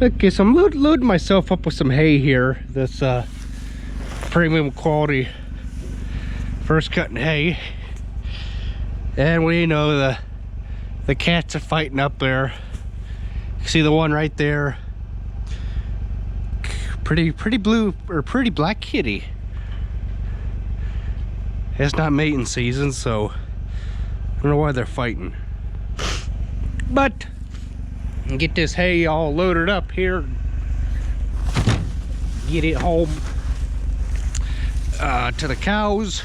Okay, so I'm loading myself up with some hay here. This premium quality first cutting hay. And we know the cats are fighting up there. You see the one right there. Pretty blue or pretty black kitty. It's not mating season, so I don't know why they're fighting. But get this hay all loaded up here, get it home to the cows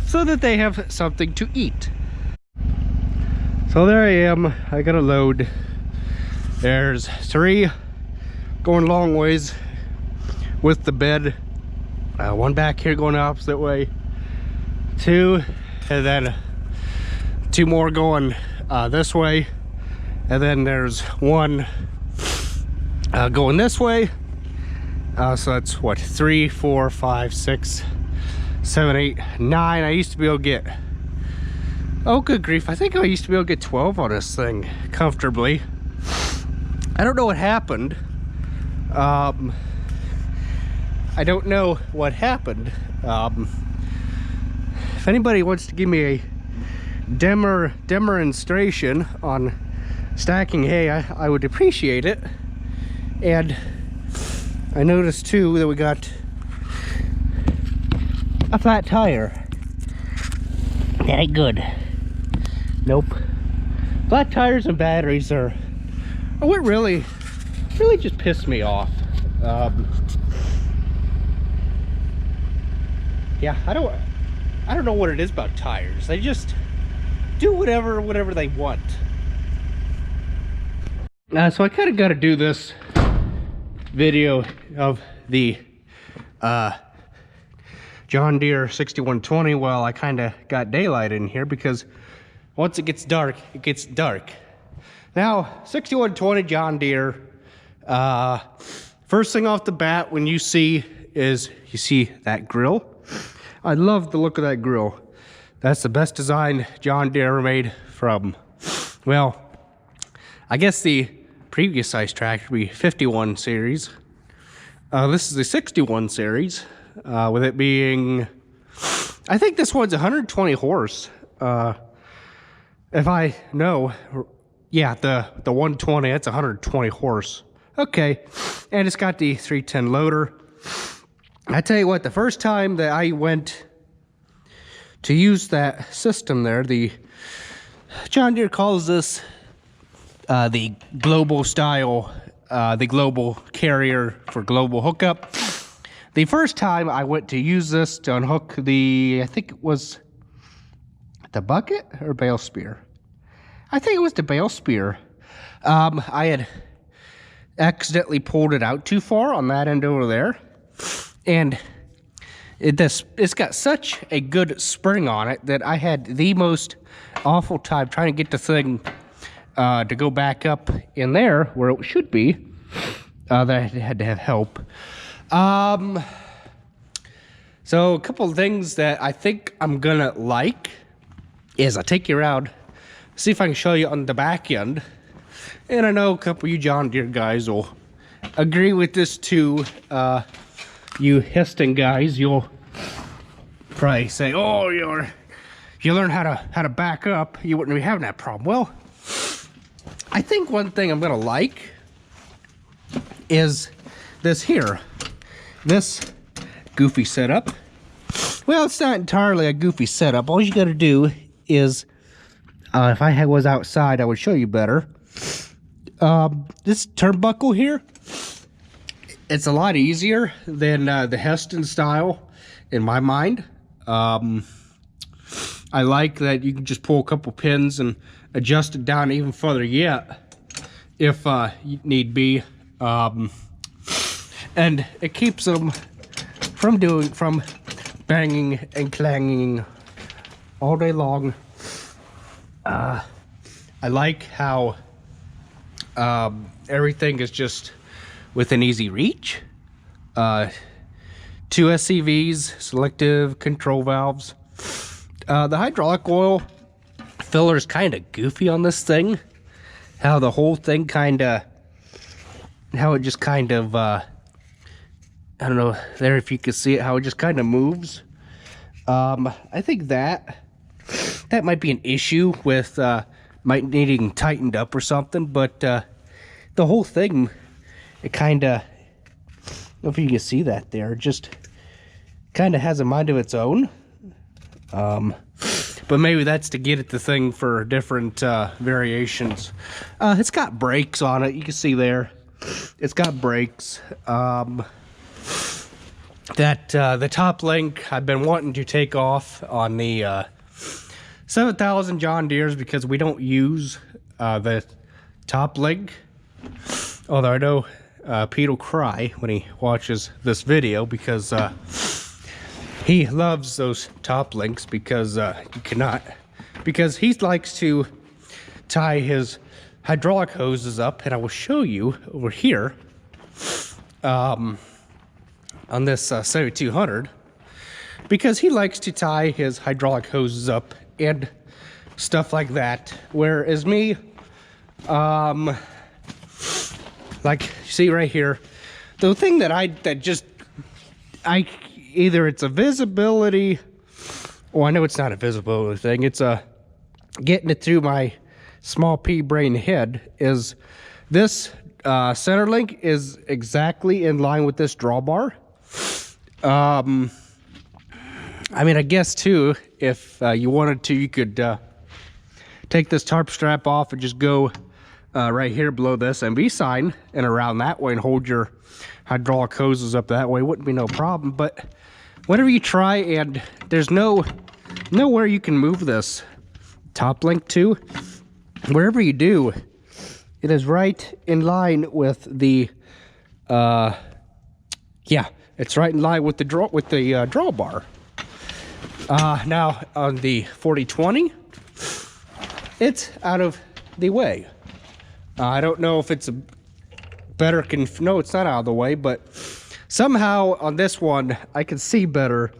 so that they have something to eat. So there I am. I got a load. There's 3 going long ways with the bed, 1 back here going the opposite way, 2, and then 2 more going this way. And then there's 1 going this way. So that's what, 3, 4, 5, 6, 7, 8, 9. I used to be able to get, oh good grief, I think I used to be able to get 12 on this thing comfortably. I don't know what happened. I don't know what happened. If anybody wants to give me a demonstration on stacking hay, I would appreciate it. And I noticed too that we got a flat tire. That ain't good. Nope. Flat tires and batteries are what really just pissed me off. Yeah, I don't know what it is about tires. They just do whatever they want. So I kind of got to do this video of the John Deere 6120 while I kind of got daylight in here, because once it gets dark, it gets dark. Now, 6120 John Deere, first thing off the bat when you see that grill. I love the look of that grill. That's the best design John Deere ever made from, well, I guess the previous size tractor would be 51 series. This is the 61 series, with it being, I think this one's 120 horse. If I know, yeah, the 120, that's 120 horse. Okay, and it's got the 310 loader. I tell you what, the first time that I went to use that system there, the John Deere calls this the global style, the global carrier for global hookup. The first time I went to use this to unhook the, I think it was the bucket or bale spear. I think it was the bale spear. I had accidentally pulled it out too far on that end over there. And it's got such a good spring on it that I had the most awful time trying to get the thing to go back up in there where it should be, that I had to have help. So a couple of things that I think I'm gonna like is I'll take you around, see if I can show you on the back end. And I know a couple of you John Deere guys will agree with this too. You Heston guys, you'll probably say, oh, you learn how to back up, you wouldn't be having that problem. Well, I think one thing I'm gonna like is this here, this goofy setup. Well, it's not entirely a goofy setup. All you gotta do is, if I was outside, I would show you better. This turnbuckle here, it's a lot easier than the Heston style in my mind. I like that you can just pull a couple pins and adjust it down even further yet if need be. And it keeps them from banging and clanging all day long. I like how everything is just within easy reach. 2 SCVs, selective control valves. The hydraulic oil filler is kind of goofy on this thing. How the whole thing kind of how it just kind of, I don't know there if you can see it, how it just kind of moves. I think that might be an issue with might needing tightened up or something, but the whole thing, it kind of, I don't know if you can see that there, just kind of has a mind of its own. But maybe that's to get at the thing for different variations. It's got brakes on it, you can see there. It's got brakes. The top link I've been wanting to take off on the 7000 John Deeres because we don't use the top link. Although I know Pete will cry when he watches this video because he loves those top links because you cannot, because he likes to tie his hydraulic hoses up, and I will show you over here on this 7200, because he likes to tie his hydraulic hoses up and stuff like that, whereas me, like you see right here, the thing that either it's a visibility, or I know it's not a visibility thing, it's a getting it through my small pea brain head, is this center link is exactly in line with this drawbar. I mean, I guess too, if you wanted to, you could take this tarp strap off and just go right here below this MB sign and around that way and hold your hydraulic hoses up that way. Wouldn't be no problem. But whenever you try, and there's nowhere you can move this top link to, wherever you do, it is right in line with the yeah, it's right in line with the drawbar. Now on the 4020, it's out of the way. I don't know if it's a better no, it's not out of the way, but somehow on this one I can see better,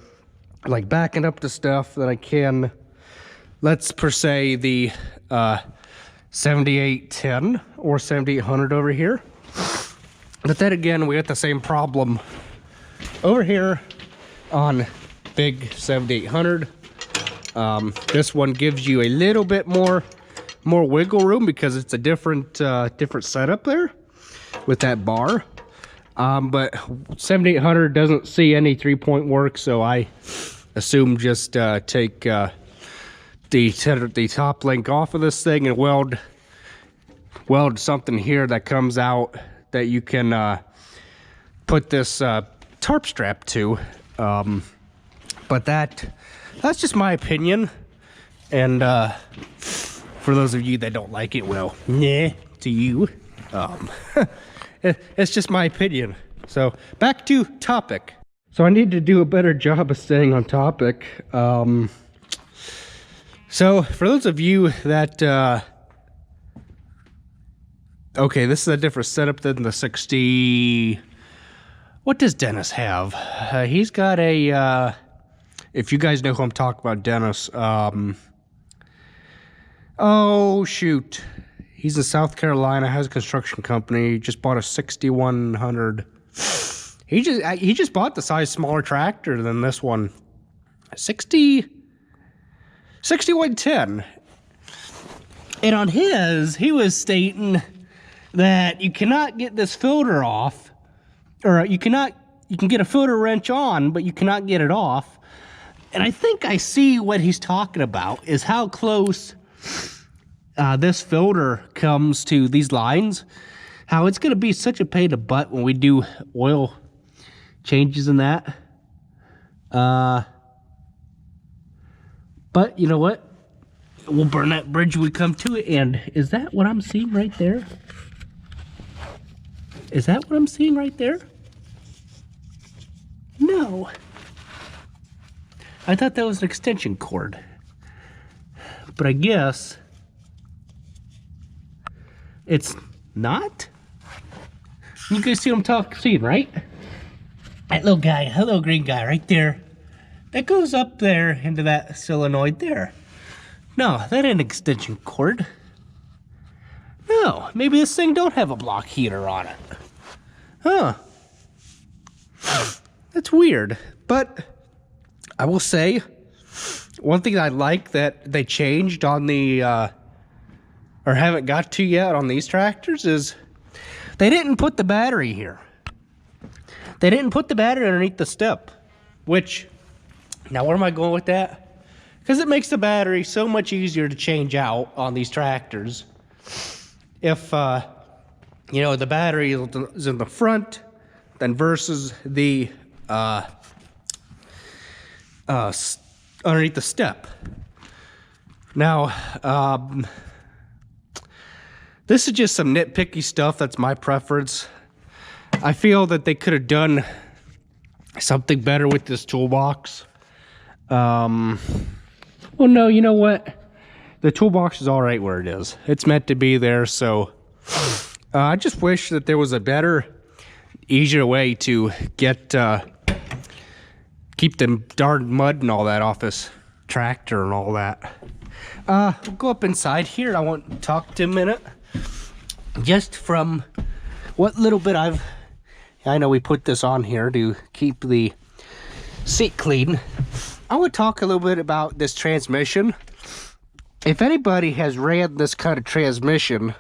like backing up to stuff, than I can, let's per se, the 7810 or 7800 over here. But then again, we got the same problem over here on big 7800. This one gives you a little bit more wiggle room because it's a different setup there with that bar. But 7800 doesn't see any 3-point work, so I assume just take the top link off of this thing and weld something here that comes out that you can put this tarp strap to. But that's just my opinion, and for those of you that don't like it, well, nah, to you. It's just my opinion. So back to topic. So I need to do a better job of staying on topic. So for those of you that okay, this is a different setup than the 60. What does Dennis have? He's got a if you guys know who I'm talking about, Dennis, oh shoot, he's in South Carolina, has a construction company, just bought a 6100. He just bought the size smaller tractor than this one. 6110. And on his, he was stating that you cannot get this filter off, or you can get a filter wrench on, but you cannot get it off. And I think I see what he's talking about, is how close this filter comes to these lines, how it's going to be such a pain in the butt when we do oil changes in that. But you know what? We'll burn that bridge when we come to it. And is that what I'm seeing right there? Is that what I'm seeing right there? No. I thought that was an extension cord. But I guess it's not. You guys see what I'm seeing, right? That little guy, hello green guy right there. That goes up there into that solenoid there. No, that ain't an extension cord. No, maybe this thing don't have a block heater on it. Huh. That's weird. But I will say, one thing I like that they changed on the, or haven't got to yet on these tractors is they didn't put the battery here. They didn't put the battery underneath the step, which, now where am I going with that? Because it makes the battery so much easier to change out on these tractors. If, you know, the battery is in the front, then versus the, underneath the step. Now, this is just some nitpicky stuff. That's my preference. I feel that they could have done something better with this toolbox. Well, no, you know what? The toolbox is all right where it is. It's meant to be there, so I just wish that there was a better, easier way to get keep the darn mud and all that off this tractor and all that. We'll go up inside here. I want to talk to a minute. Just from what little bit I know we put this on here to keep the seat clean. I would talk a little bit about this transmission. If anybody has ran this kind of transmission,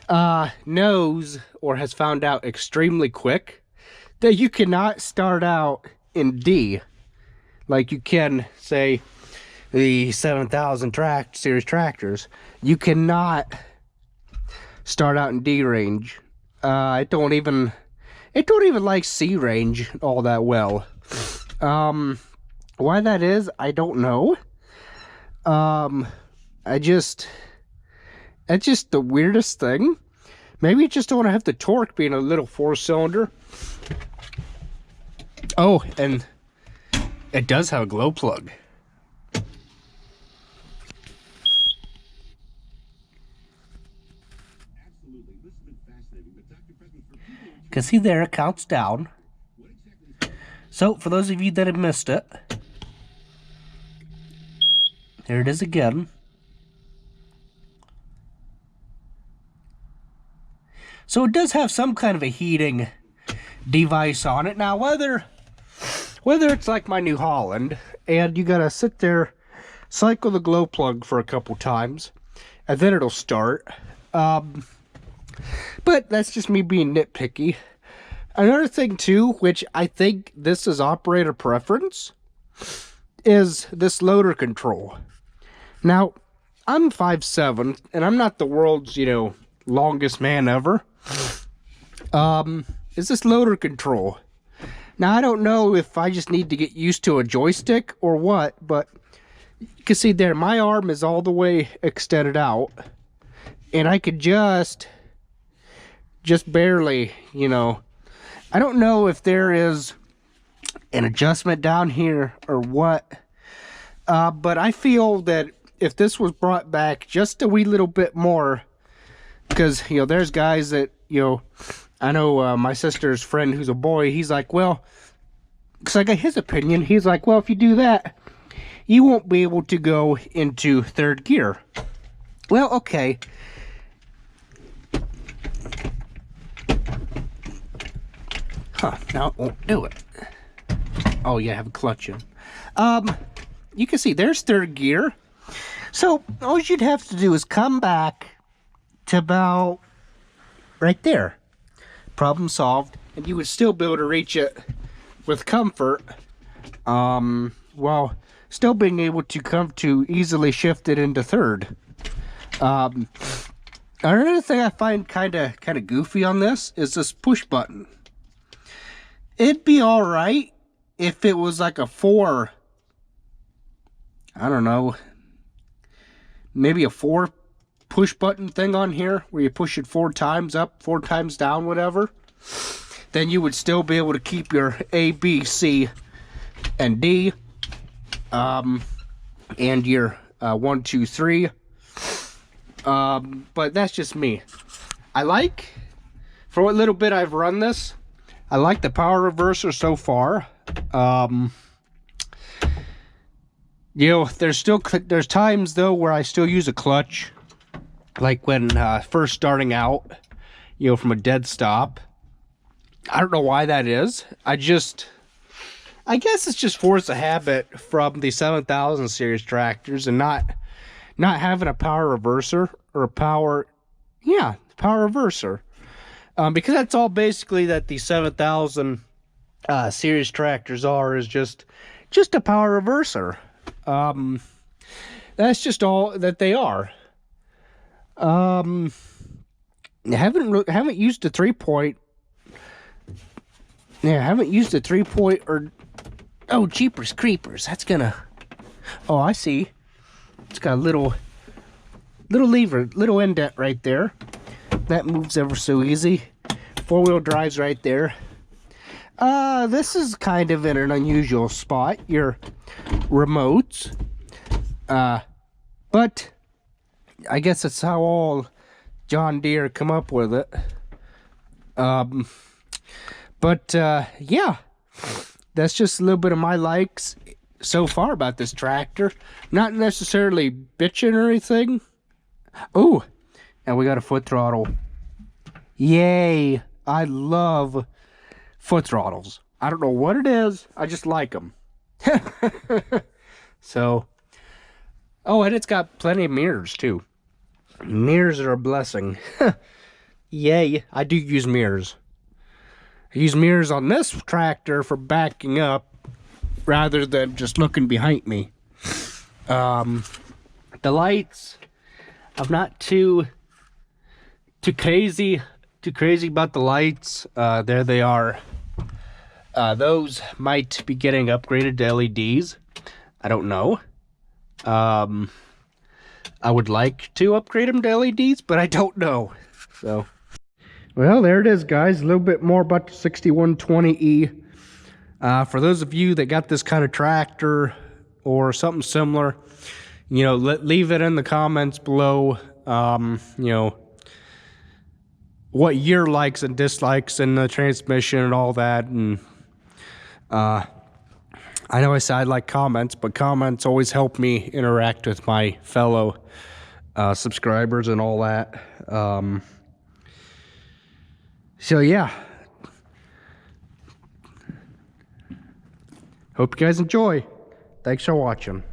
knows or has found out extremely quick that you cannot start out in D like you can, say, the 7000 series tractors. You cannot start out in D range. It don't even like C range all that well. Why that is, I don't know. It's just the weirdest thing. Maybe you just don't want to have the torque being a little 4-cylinder. Oh, and it does have a glow plug. Can see there it counts down. So for those of you that have missed it, there it is again. So it does have some kind of a heating device on it. Now whether it's like my New Holland and you gotta sit there, cycle the glow plug for a couple times, and then it'll start. But that's just me being nitpicky. Another thing too, which I think this is operator preference, is this loader control. Now, I'm 5'7", and I'm not the world's, you know, longest man ever. Is this loader control? Now, I don't know if I just need to get used to a joystick or what, but you can see there, my arm is all the way extended out, and I could just barely, you know, I don't know if there is an adjustment down here or what, but I feel that if this was brought back just a wee little bit more, because, you know, there's guys that, you know, I know my sister's friend who's a boy, he's like, well, because I got his opinion, he's like, well, if you do that, you won't be able to go into third gear. Well, okay. Huh, now it won't do it. Oh, yeah, I have a clutch in. You can see there's third gear. So all you'd have to do is come back to about right there. Problem solved. And you would still be able to reach it with comfort. While still being able to come to easily shift it into third. Another thing I find kind of goofy on this is this push button. It'd be all right if it was like a 4, I don't know, maybe a 4 push button thing on here where you push it 4 times up, 4 times down, whatever. Then you would still be able to keep your A, B, C, and D, and your 1, 2, 3. But that's just me. I like, for what little bit I've run this, I like the power reverser so far. You know, there's times though where I still use a clutch, like when first starting out, you know, from a dead stop. I don't know why that is. I guess it's just force of habit from the 7000 series tractors, and not having a power reverser or a power reverser. Because that's all basically that the 7000 series tractors are, is just a power reverser. That's just all that they are. I haven't used a 3-point. Yeah, I haven't used a 3-point or... Oh, jeepers creepers. That's gonna... Oh, I see. It's got a little lever, little indent right there. That moves ever so easy. 4-wheel drive's right there. This is kind of in an unusual spot. Your remotes. But I guess that's how all John Deere come up with it. Yeah, that's just a little bit of my likes so far about this tractor. Not necessarily bitching or anything. Oh, and we got a foot throttle. Yay! I love foot throttles. I don't know what it is. I just like them. So, oh, and it's got plenty of mirrors too. Mirrors are a blessing. Yay! I do use mirrors. I use mirrors on this tractor for backing up rather than just looking behind me. The lights, I'm not too crazy about the lights. There they are. Those might be getting upgraded to LEDs. I don't know. I would like to upgrade them to LEDs, but I don't know. So, well, there it is, guys. A little bit more about the 6120E. For those of you that got this kind of tractor or something similar, you know, leave it in the comments below. You know, what your likes and dislikes in the transmission and all that. And I know I said I like comments, but comments always help me interact with my fellow subscribers and all that. So yeah, hope you guys enjoy. Thanks for watching.